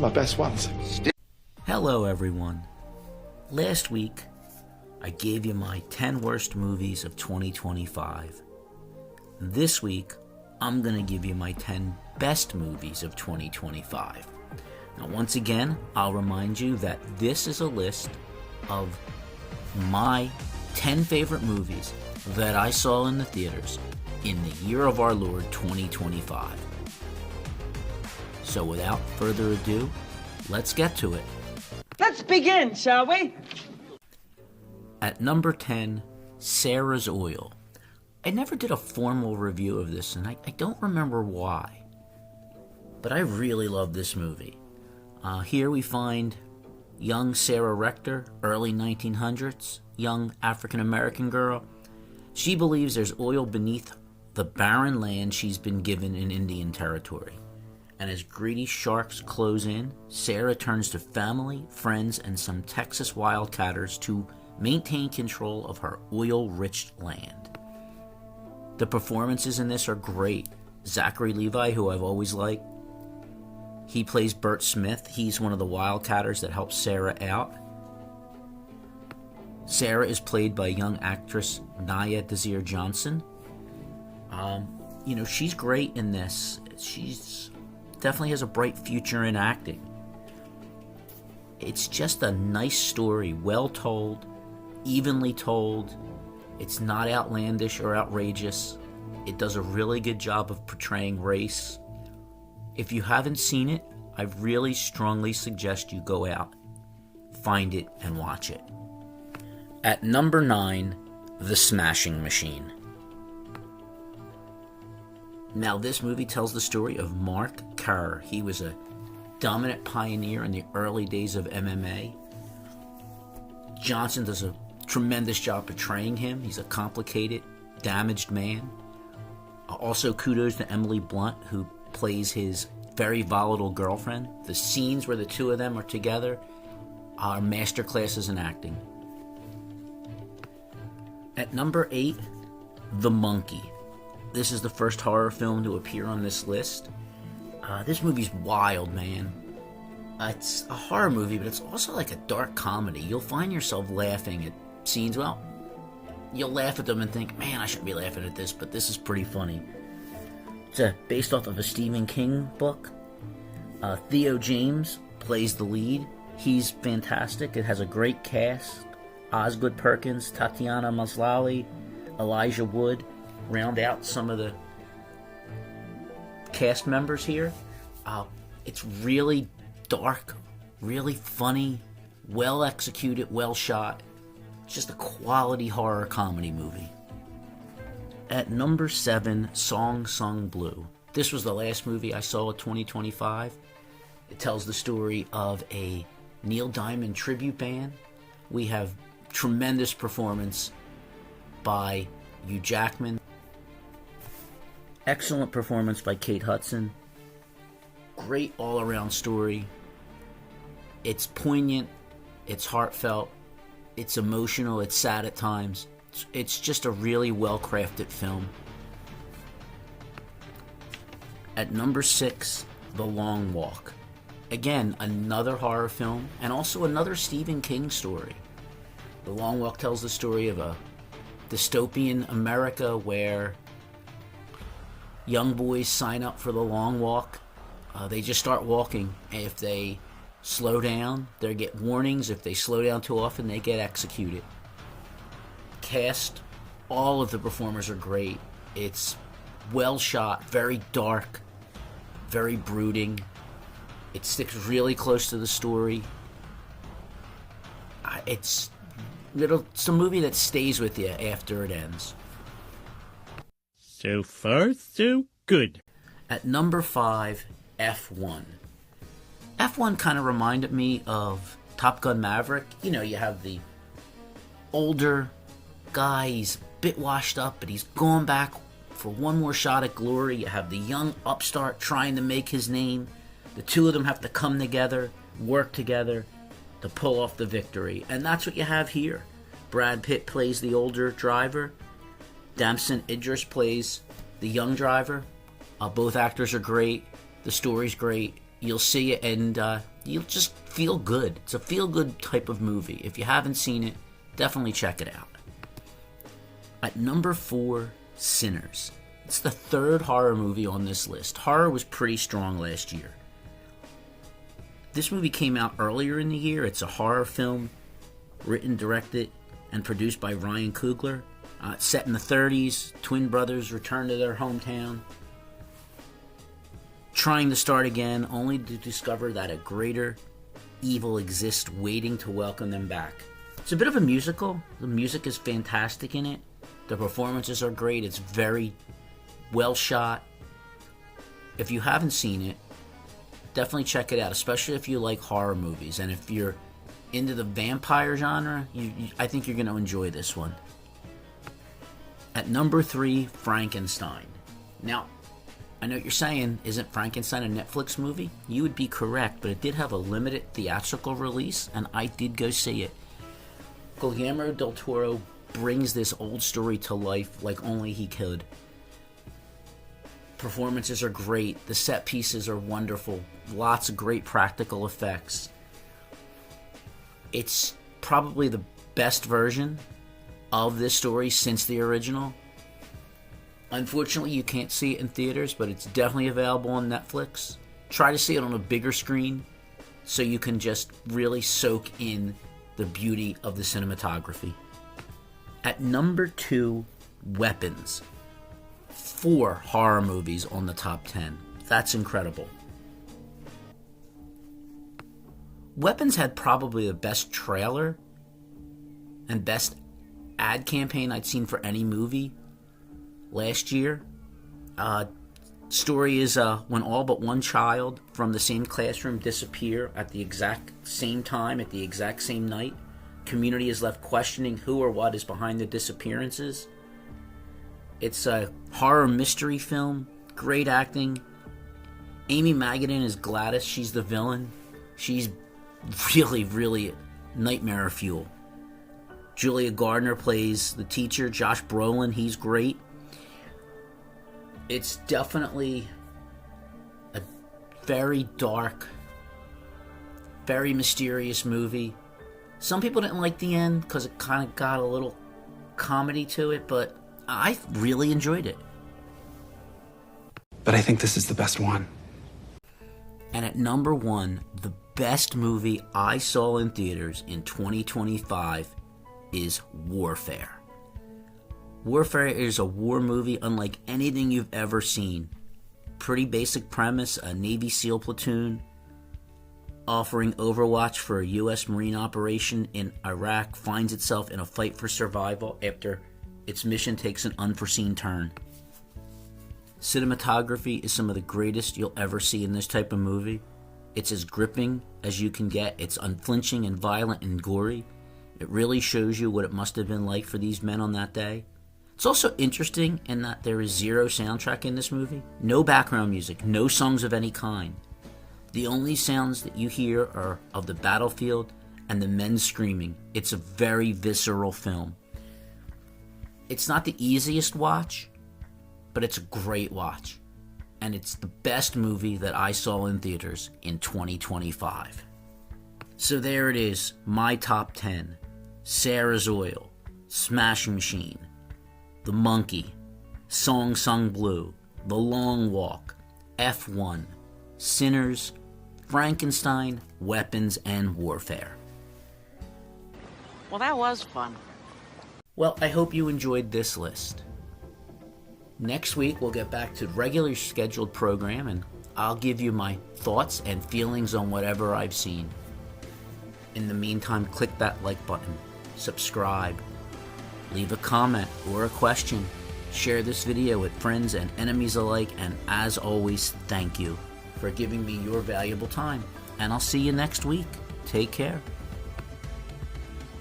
my best ones. Hello everyone. Last week, I gave you my 10 worst movies of 2025. This week, I'm going to give you my 10 best movies of 2025. Now, once again, I'll remind you that this is a list of my 10 favorite movies that I saw in the theaters in the year of our Lord 2025. So without further ado, let's get to it. Let's begin, shall we? At number 10, Sarah's Oil. I never did a formal review of this, and I don't remember why. But I really love this movie. Here we find young Sarah Rector, early 1900s, young African-American girl. She believes there's oil beneath the barren land she's been given in Indian territory. And as greedy sharks close in, Sarah turns to family, friends, and some Texas wildcatters to maintain control of her oil-rich land. The performances in this are great. Zachary Levi, who I've always liked, he plays Bert Smith. He's one of the wildcatters that helps Sarah out. Sarah is played by young actress Nia Desir Johnson. She's great in this. She's definitely has a bright future in acting. It's just a nice story, well told, evenly told. It's not outlandish or outrageous. It does a really good job of portraying race. If you haven't seen it, I really strongly suggest you go out, find it, and watch it. At number 9, The Smashing Machine. Now, this movie tells the story of Mark Kerr. He was a dominant pioneer in the early days of MMA. Johnson does a tremendous job portraying him. He's a complicated, damaged man. Also, kudos to Emily Blunt, who plays his very volatile girlfriend. The scenes where the two of them are together are masterclasses in acting. At number 8, The Monkey. This is the first horror film to appear on this list. This movie's wild, man. It's a horror movie, but it's also like a dark comedy. You'll find yourself laughing at scenes. Well, you'll laugh at them and think, man, I shouldn't be laughing at this, but this is pretty funny. It's based off of a Stephen King book. Theo James plays the lead. He's fantastic. It has a great cast. Osgood Perkins, Tatiana Maslany, Elijah Wood round out some of the cast members here. It's really dark, really funny, well executed, well shot. It's just a quality horror comedy movie. At number 7, Song Sung Blue. This was the last movie I saw in 2025. It tells the story of a Neil Diamond tribute band. We have tremendous performance by Hugh Jackman. Excellent performance by Kate Hudson. Great all-around story. It's poignant. It's heartfelt. It's emotional. It's sad at times. It's just a really well-crafted film. At number 6, The Long Walk. Again, another horror film and also another Stephen King story. The Long Walk tells the story of a dystopian America where young boys sign up for the long walk. They just start walking. If they slow down, they get warnings. If they slow down too often, they get executed. Cast, all of the performers are great. It's well shot, very dark, very brooding. It sticks really close to the story. It's a movie that stays with you after it ends. So far, so good. At number 5, F1. F1 kind of reminded me of Top Gun Maverick. You know, you have the older guy, he's a bit washed up, but he's going back for one more shot at glory. You have the young upstart trying to make his name. The two of them have to come together, work together to pull off the victory. And that's what you have here. Brad Pitt plays the older driver. Damson Idris plays the young driver. Both actors are great. The story's great. You'll see it and you'll just feel good. It's a feel-good type of movie. If you haven't seen it, definitely check it out. At number 4, Sinners. It's the third horror movie on this list. Horror was pretty strong last year. This movie came out earlier in the year. It's a horror film written, directed, and produced by Ryan Coogler. Set in the 30s, twin brothers return to their hometown, trying to start again, only to discover that a greater evil exists waiting to welcome them back. It's a bit of a musical. The music is fantastic in it. The performances are great. It's very well shot. If you haven't seen it, definitely check it out, especially if you like horror movies. And if you're into the vampire genre, I think you're going to enjoy this one. At number 3, Frankenstein. Now, I know what you're saying, isn't Frankenstein a Netflix movie? You would be correct, but it did have a limited theatrical release, and I did go see it. Guillermo del Toro brings this old story to life like only he could. Performances are great, the set pieces are wonderful, lots of great practical effects. It's probably the best version of this story since the original. Unfortunately, you can't see it in theaters, but it's definitely available on Netflix. Try to see it on a bigger screen so you can just really soak in the beauty of the cinematography. At number 2, Weapons. 4 horror movies on the top 10. That's incredible. Weapons had probably the best trailer and best ad campaign I'd seen for any movie last year. Story is when all but one child from the same classroom disappear at the exact same time, at the exact same night. Community is left questioning who or what is behind the disappearances. It's a horror mystery film. Great acting. Amy Madigan is Gladys. She's the villain. She's really, really nightmare fuel. Julia Gardner plays the teacher. Josh Brolin, he's great. It's definitely a very dark, very mysterious movie. Some people didn't like the end because it kind of got a little comedy to it, but I really enjoyed it. But I think this is the best one. And at number 1, the best movie I saw in theaters in 2025 is Warfare. Warfare is a war movie unlike anything you've ever seen. Pretty basic premise, a Navy SEAL platoon offering overwatch for a U.S. Marine operation in Iraq finds itself in a fight for survival after its mission takes an unforeseen turn. Cinematography is some of the greatest you'll ever see in this type of movie. It's as gripping as you can get. It's unflinching and violent and gory. It really shows you what it must have been like for these men on that day. It's also interesting in that there is zero soundtrack in this movie. No background music, no songs of any kind. The only sounds that you hear are of the battlefield and the men screaming. It's a very visceral film. It's not the easiest watch, but it's a great watch. And it's the best movie that I saw in theaters in 2025. So there it is, my top 10. Sarah's Oil, Smashing Machine, The Monkey, Song Sung Blue, The Long Walk, F1, Sinners, Frankenstein, Weapons, and Warfare. Well, that was fun. Well, I hope you enjoyed this list. Next week, we'll get back to regularly scheduled program, and I'll give you my thoughts and feelings on whatever I've seen. In the meantime, click that like button, subscribe, leave a comment or a question, share this video with friends and enemies alike, and as always, thank you for giving me your valuable time. And I'll see you next week. Take care.